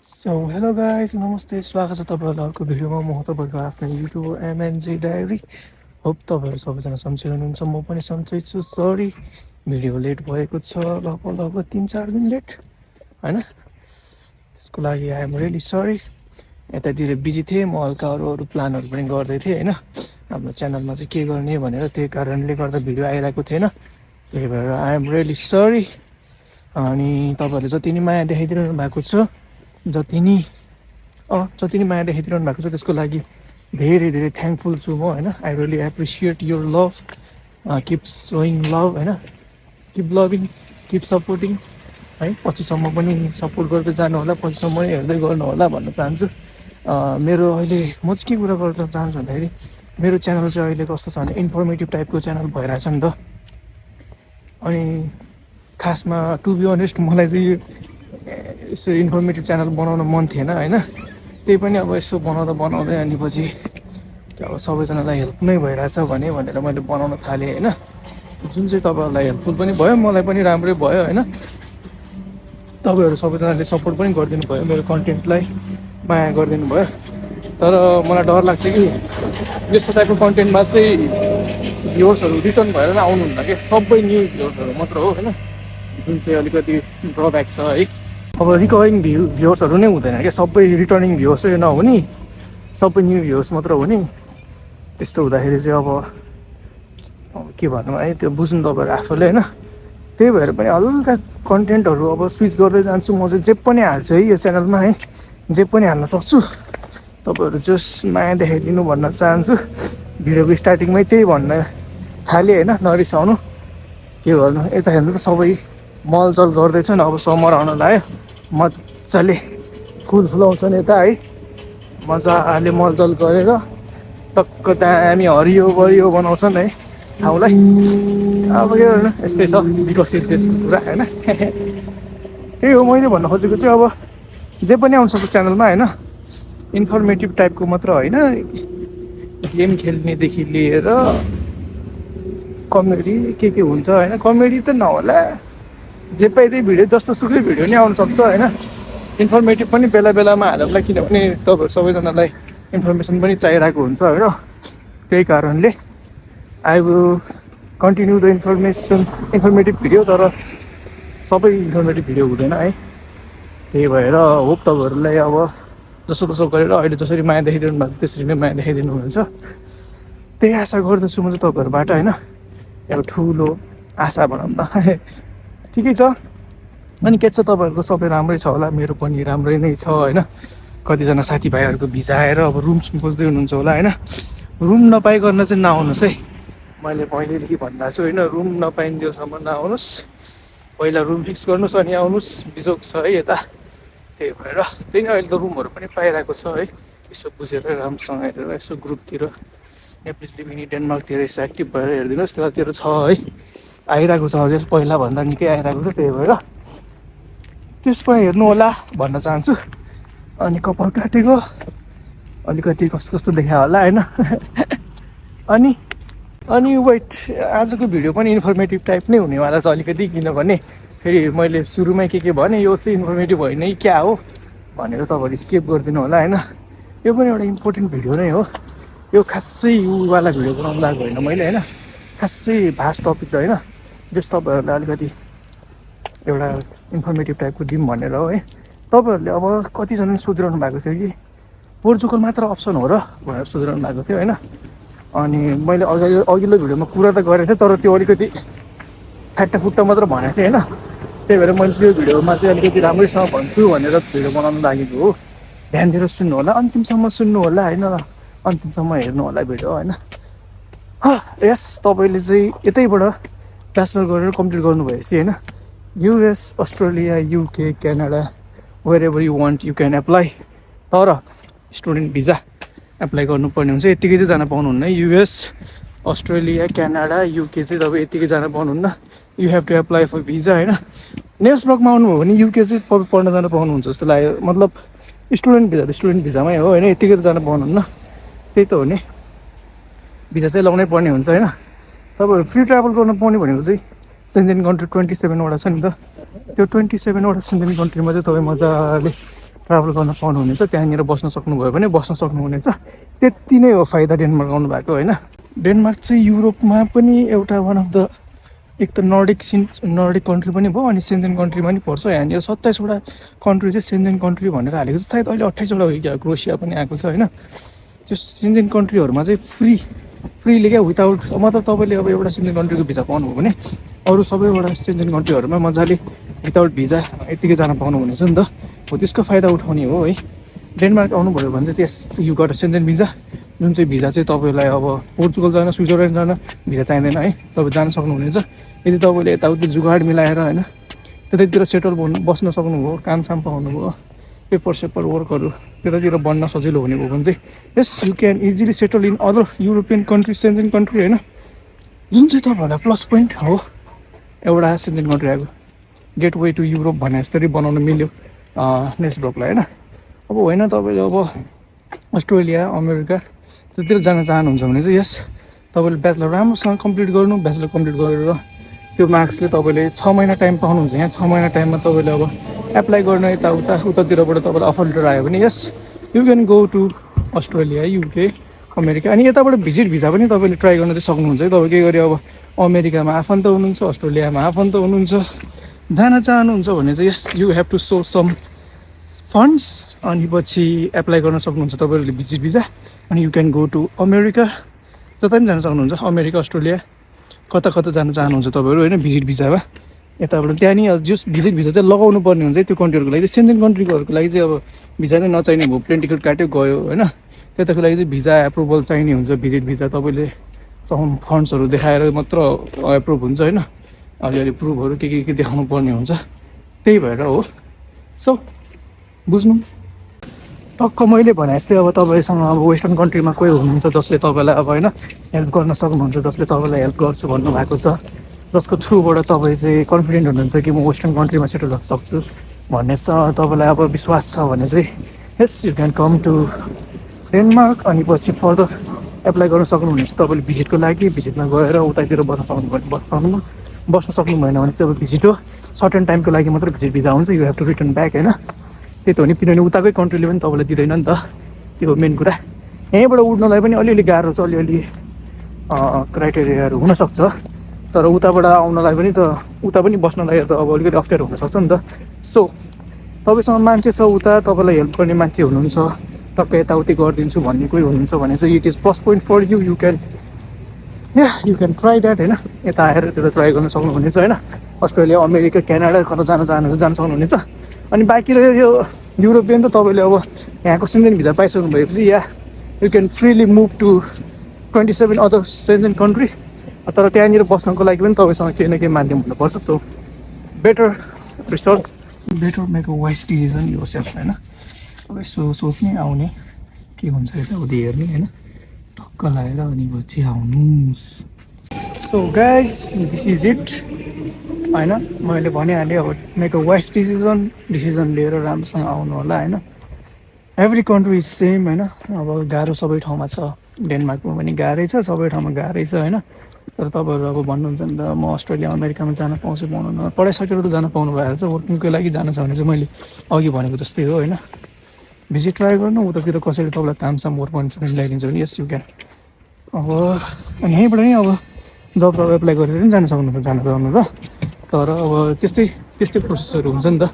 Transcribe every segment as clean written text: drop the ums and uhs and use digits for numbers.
So hello guys नमस्ते स्वागत छ तपाईँहरूलाई अर्को भिडियोमा म तपाईँको आफ्नो युट्युबर एमएनजी डायरी होप तपाईँहरू सबैजना सन्चै हुनुहुन्छ म पनि सन्चै छु सरी भिडियो लेट भएको छ लगभग 3-4 दिन लेट होइन त्यसको लागि आइएम रियली सरी यतातिर बिजी थिएँ म हल्का अरू प्लानहरू पनि गर्दै थिएँ होइन हाम्रो च्यानलमा चाहिँ के गर्ने भनेर त्यही कारणले गर्दा भिडियो आइरहेको थिएन त्यही भएर आइएम रियली सरी अनि तपाईँहरूले जति नि माया देखाइदिनु भएको छ जति नि माया देखाइदिनु भएको छ त्यसको लागि धेरै धेरै थ्याङ्कफुल छु म होइन I really appreciate your love keep showing love होइन किप लभिङ किप सपोर्टिङ है पछिसम्म पनि सपोर्ट गर्दै जानु होला पछिसम्म पनि हेर्दै गर्नु होला भन्न चाहन्छु मेरो अहिले म चाहिँ के कुरा गर्न चाहन्छु भन्दाखेरि मेरो च्यानल चाहिँ अहिले कस्तो छ भने इन्फर्मेटिभ टाइपको च्यानल भइरहेछ नि त अनि खासमा टु बी अनेस्ट मलाई चाहिँ यसो इन्फर्मेटिभ च्यानल बनाउन मन थिएन होइन त्यही पनि अब यसो बनाउँदै अनि पछि अब सबैजनालाई हेल्प नै भइरहेछ भनेर मैले बनाउन थालेँ होइन जुन चाहिँ तपाईँहरूलाई हेल्पफुल पनि भयो मलाई पनि राम्रै भयो होइन तपाईँहरू सबैजनाले सपोर्ट पनि गरिदिनु भयो मेरो कन्टेन्टलाई माया गरिदिनु भयो तर मलाई डर लाग्छ कि यस्तो टाइपको कन्टेन्टमा चाहिँ भ्युवर्सहरू रिटर्न भएर नै आउनुहुन्न कि सबै न्यू भ्युवर्सहरू मात्र हो होइन जुन चाहिँ अलिकति ड्रब्याक छ है अब रिकभरिङ भ्युवर्सहरू नै हुँदैन क्या सबै रिटर्निङ भ्युवर्सै नहुने सबै न्यू भ्युवर्स मात्र हुने त्यस्तो हुँदाखेरि चाहिँ अब के भनौँ है त्यो बुझ्नु तपाईँहरू आफूले होइन त्यही भएर पनि हल्का कन्टेन्टहरू अब स्विच गर्दै जान्छु म चाहिँ जे पनि हाल्छु है यो च्यानलमा है जे पनि हाल्न सक्छु तपाईँहरू जस माया देखाइदिनु भन्न चाहन्छु भिडियोको स्टार्टिङमै त्यही भन्न थालेँ होइन नरिसाउनु के गर्नु यता हेर्नु त सबै मलजल गर्दैछन् अब समर आउन लाग्यो मजाले फुलाउँछन् यता है मजाले मलजल गरेर टक्क दामी हरियो बरियो बनाउँछन् है ठाउँलाई अब के गर्नु यस्तै छ विकसित देशको कुरा होइन त्यही हो मैले भन्न खोजेको चाहिँ अब जे पनि आउनु सक्छ च्यानलमा होइन इन्फर्मेटिभ टाइपको मात्र होइन गेम खेल्नेदेखि लिएर कमेडी के हुन्छ होइन कमेडी त नहोला जे पाइ त्यही भिडियो जस्तो सुकै भिडियो नै आउनु सक्छ होइन इन्फर्मेटिभ पनि बेला बेलामा हाल्नुलाई किनभने तपाईँहरू सबैजनालाई इन्फर्मेसन पनि चाहिरहेको हुन्छ होइन त्यही कारणले I will continue the informative video तर सबै इन्फर्मेटिभ भिडियो हुँदैन है त्यही भएर होप तपाईँहरूलाई अब जसो गरेर अहिले जसरी माया देखाइदिनु भएको छ त्यसरी नै माया देखाइदिनु हुन्छ त्यही आशा गर्दछु म चाहिँ तपाईँहरूबाट होइन एउटा ठुलो आशा भनौँ न ठिकै छ अनि के छ तपाईँहरूको सबै राम्रै छ होला मेरो पनि राम्रै नै छ होइन कतिजना साथीभाइहरूको भिजा आएर अब रुम खोज्दै हुनुहुन्छ होला होइन रुम नपाइकन चाहिँ नआउनुहोस् है मैले पहिल्यैदेखि भन्दा छु होइन रुम नपाइन्जेलसम्म नआउनुहोस् पहिला रुम फिक्स गर्नुहोस् अनि आउनुहोस् बिजोग छ है यता त्यही भएर त्यही नै अहिले त रुमहरू पनि पाइरहेको छ है यसो बुझेर राम्रोसँग हेरेर यसो ग्रुपतिर नेप्लिज लिभिङ डेनमार्कतिर यसो एक्टिभ भएर हेरिदिनुहोस् त्यतातिर छ है आइरहेको छ अझै पहिलाभन्दा निकै आइरहेको छ त्यही भएर त्यसमा हेर्नु होला भन्न चाहन्छु अनि कपाल काटेको अलिकति कस्तो देखा होला होइन अनि वेट आजको भिडियो पनि इन्फर्मेटिभ टाइप नै हुनेवाला छ अलिकति किनभने फेरि मैले सुरुमै के भने यो चाहिँ इन्फर्मेटिभ होइन क्या हो भनेर तपाईँहरू स्किप गरिदिनु होला होइन यो पनि एउटा इम्पोर्टेन्ट भिडियो नै हो यो खासै युवाला भिडियो बनाउनु लागेको होइन मैले होइन खासै भास्ट टपिक त होइन जस तपाईँहरूलाई अलिकति एउटा इन्फर्मेटिभ टाइपको दिउँ भनेर हो है तपाईँहरूले अब कतिजनाले सोधिरहनु भएको थियो कि पोर्चुगल मात्र अप्सन हो र भनेर सोधिरहनु भएको थियो होइन अनि मैले अघिल्लो भिडियोमा कुरा त गरेको थिएँ तर त्यो अलिकति फ्याट्टाफुट्टा मात्र भनेको थिएँ होइन त्यही भएर मैले त्यो भिडियोमा चाहिँ अलिकति राम्रैसँग भन्छु भनेर भिडियो बनाउनु लागेको हो ध्यान दिएर सुन्नु होला अन्तिमसम्म सुन्नु होला होइन अन्तिमसम्म हेर्नु होला भिडियो होइन यस तपाईँले चाहिँ यतैबाट ब्याचलर गरेर कम्प्लिट गर्नुभएपछि होइन US Australia UK Canada wherever you want you can apply तर स्टुडेन्ट भिजा एप्लाई गर्नुपर्ने हुन्छ यत्तिकै चाहिँ जान पाउनुहुन्न युएस अस्ट्रेलिया क्यानाडा युके चाहिँ तपाईँ यत्तिकै जान पाउनुहुन्न you have to apply for visa होइन नेक्स्ट ब्लकमा आउनुभयो भने युके चाहिँ तपाईँ पढ्न जान पाउनुहुन्छ जस्तो लाग्यो मतलब स्टुडेन्ट भिजामै हो होइन यत्तिकै त जान पाउनुहुन्न त्यही त हो नि भिजा चाहिँ लाउनै पर्ने हुन्छ होइन तपाईँहरू फ्री ट्राभल गर्न पाउने भनेको चाहिँ सेन्जेन कन्ट्री 27वटा छ नि त त्यो 27वटा सेन्जेन कन्ट्रीमा चाहिँ तपाईँ मजाले ट्राभल गर्न पाउनुहुनेछ, त्यहाँनिर बस्न सक्नुभयो भने बस्न सक्नुहुनेछ। त्यति नै हो फाइदा डेनमार्क आउनु भएको होइन। डेनमार्क चाहिँ युरोपमा पनि एउटा वान अफ द एक त नर्डिक कन्ट्री पनि भयो अनि सेन्जेन कन्ट्रीमा पनि पर्छ। यहाँनिर 27वटा कन्ट्री चाहिँ सेन्जेन कन्ट्री भनेर हालेको छ, सायद अहिले 28वटा हो, क्रोसिया पनि आएको छ होइन। त्यो सेन्जेन कन्ट्रीहरूमा चाहिँ फ्रीले क्या विदाउट मतलब तपाईँले अब एउटा सेन्जेन कन्ट्रीको भिजा पाउनुभयो भने अरू सबैवटा सेन्जेन कन्ट्रीहरूमा मजाले विदाउट भिजा यत्तिकै जान पाउनुहुनेछ नि त। हो त्यसको फाइदा उठाउने हो है। डेनमार्क आउनुभयो भने चाहिँ त्यस यो गएर सेन्जेन भिजा, जुन चाहिँ भिजा चाहिँ तपाईँलाई अब पोर्चुगल जान स्विजरल्यान्ड जान भिजा चाहिँदैन है, तपाईँ जान सक्नुहुनेछ। यदि तपाईँले यताउति जुगाड मिलाएर होइन त्यतैतिर सेटल बस्न सक्नुभयो, कामसाम पाउनुभयो, पेपर वर्कहरू त्यतातिर बन्न सजिलो हुने भयो भने चाहिँ yes you can easily settle in other European country, Schengen country होइन। जुन चाहिँ तपाईँहरूलाई प्लस पोइन्ट हो एउटा सेन्जेन कन्ट्री आएको गेटवे टु युरोप भने जस्तै बनाउन मिल्यो नेसब्लकलाई होइन। अब होइन तपाईँले अब अस्ट्रेलिया अमेरिका त्यतिर जान चाहनुहुन्छ भने चाहिँ यस तपाईँले ब्याचलर राम्रोसँग कम्प्लिट गर्नु, ब्याचलर कम्प्लिट गरेर त्यो मार्क्सले तपाईँले 6 महिना टाइम पाउनुहुन्छ। यहाँ 6 महिना टाइममा तपाईँले अब एप्लाई गर्न उतातिरबाट तपाईँलाई अफर लेटर आयो भने yes you can go to Australia, UK, America. अनि यताबाट भिजिट भिजा पनि तपाईँले ट्राई गर्न चाहिँ सक्नुहुन्छ है। तपाईँ के गरी अब अमेरिकामा आफन्त हुनुहुन्छ, अस्ट्रेलियामा आफन्त हुनुहुन्छ, जान चाहनुहुन्छ भने चाहिँ yes you have to show some funds अनि पछि एप्लाई गर्न सक्नुहुन्छ तपाईँहरूले भिजिट भिजा। अनि you can go to America, जता पनि जान सक्नुहुन्छ, अमेरिका अस्ट्रेलिया कता कता जान चाहनुहुन्छ तपाईँहरू होइन भिजिट भिजामा। यताबाट त्यहाँ नि जस भिजिट भिजा चाहिँ लगाउनु पर्ने हुन्छ है त्यो कन्ट्रीहरूको लागि चाहिँ। सेन्जेन कन्ट्रीकोहरूको लागि चाहिँ अब भिजा नै नचाहिने भयो, प्लेन टिकट काट्यो गयो होइन। त्यताको लागि चाहिँ भिजा एप्रुभल चाहिने हुन्छ, भिजिट भिजा तपाईँले सम फन्ड्सहरू देखाएर मात्र एप्रुभ हुन्छ होइन। अलिअलि प्रुफहरू के देखाउनु पर्ने हुन्छ, त्यही भएर हो। सो बुझ्नु टक्क मैले भने जस्तै अब तपाईँसँग अब वेस्टर्न कन्ट्रीमा कोही हुनुहुन्छ जसले तपाईँलाई अब होइन हेल्प गर्न सक्नुहुन्छ, जसले तपाईँलाई हेल्प गर्छु भन्नुभएको छ, जसको थ्रुबाट तपाईँ चाहिँ कन्फिडेन्ट हुनुहुन्छ कि म वेस्टर्न कन्ट्रीमा सेटल हुन सक्छु भन्ने तपाईँलाई अब विश्वास छ भने चाहिँ yes you can come to Denmark. अनि पछि फर्दर एप्लाई गर्न सक्नुहुनेछ तपाईँले भिजिटको लागि। भिजिटमा गएर उतातिर बस्न सक्नु बस्न सक्नु भएन भने चाहिँ अब भिजिट हो, सर्टेन टाइमको लागि मात्रै भिजिट भिजा हुन्छ, you have to return back होइन। त्यही त हो नि, किनभने उताकै कन्ट्रीले पनि तपाईँलाई दिँदैन नि त, त्यो मेन कुरा। यहीँबाट उड्नलाई पनि अलिअलि गाह्रो छ, अलिअलि क्राइटेरियाहरू हुनसक्छ, तर उताबाट आउनलाई पनि त उता पनि बस्नलाई त अब अलिकति अप्ठ्यारो हुनसक्छ नि त। सो तपाईँसँग मान्छे छ उता, तपाईँलाई हेल्प गर्ने मान्छे हुनुहुन्छ, टक्क यताउति गरिदिन्छु भन्ने कोही हुनुहुन्छ भने चाहिँ it is plus point for you, you can try that होइन। यता आएर त्यो ट्राई गर्न सक्नुहुनेछ होइन। अस्ट्रेलिया अमेरिका क्यानाडा कता जान सक्नुहुनेछ। अनि बाँकी रह्यो यो युरोपियन त तपाईँले अब यहाँको सेन्जेन भिजा पाइसक्नु भएपछि yeah you can freely move to 27 other Schengen country. तर त्यहाँनिर बस्नको लागि पनि तपाईँसँग केही न केही माध्यम हुनुपर्छ। So better research, better make a wise decision yourself होइन। अब यसो सोच्ने आउने के हुन्छ यताउति हेर्ने होइन, टक्क लगाएर अनि पछि आउनुहोस्। So guys this is it होइन। मैले भनिहालेँ अब मेक अ वाइज डिसिजन लिएर राम्रोसँग आउनु होला होइन। एभ्री कन्ट्री इज सेम होइन। अब गाह्रो सबै ठाउँमा छ, डेनमार्कमा पनि गाह्रै छ, सबै ठाउँमा गाह्रै छ होइन। तर तपाईँहरू अब भन्नुहुन्छ नि त म अस्ट्रेलिया अमेरिकामा जान पाउँछु पाउनु, पढाइसकेर त जान पाउनु भइहाल्छ। वर्किङको लागि जान छ भने चाहिँ मैले अघि भनेको जस्तै हो होइन। भिजिट ट्राई गर्नु, उतातिर कसैले तपाईँलाई कामसाम वर्क कन्फिडेन्ट ल्याइदिन्छ भने यस यु क्यान। अब अनि यहीँबाट नि अब जब तपाईँ एप्लाई गरेर पनि जान सक्नुहुन्छ, जान पाउनु त। तर अब त्यस्तै प्रोसेसहरू हुन्छ नि त।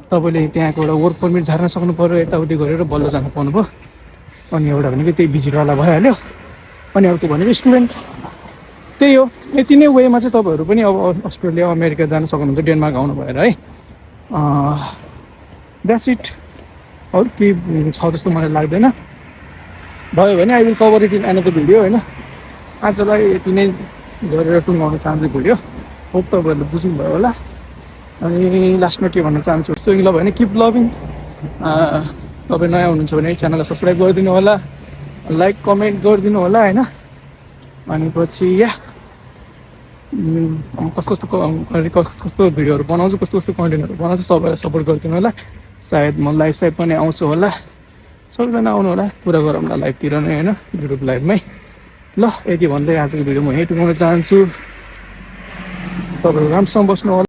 तपाईँले त्यहाँको एउटा वर्क पर्मिट झार्न सक्नु पऱ्यो, यताउति गरेर बल्ल जान पाउनुभयो। अनि एउटा भनेको त्यही भिजिटवाला भइहाल्यो। अनि अर्को भनेको स्टुडेन्ट, त्यही हो। यति नै वेमा चाहिँ तपाईँहरू पनि अब अस्ट्रेलिया अमेरिका जान सक्नुहुन्छ डेनमार्क आउनु भएर है। That's it. अरू केही छ जस्तो मलाई लाग्दैन। भयो भने I will cover it in another video होइन। आजलाई यति नै गरेर टुङ्गाउन चाहन्छु भिडियो। होप तपाईँहरूले बुझ्नुभयो होला। अनि लास्टमा के भन्न चाहन्छु, सो ल भने किप लभिङ। तपाईँ नयाँ हुनुहुन्छ भने च्यानललाई सब्सक्राइब गरिदिनु होला, लाइक कमेन्ट गरिदिनु होला होइन। अनि पछि कस्तो भिडियोहरू बनाउँछु, कस्तो कन्टेन्टहरू बनाउँछु सबैलाई सपोर्ट गरिदिनु होला। सायद म लाइभ पनि आउँछु होला, सबैजना आउनु होला, कुरा गरौँ न लाइभतिर नै होइन, युट्युब लाइभमै। ल यति भन्दै आजको भिडियो म यहीँ टुङ्गाउन चाहन्छु। तपाईँहरू राम्रोसँग बस्नु होला।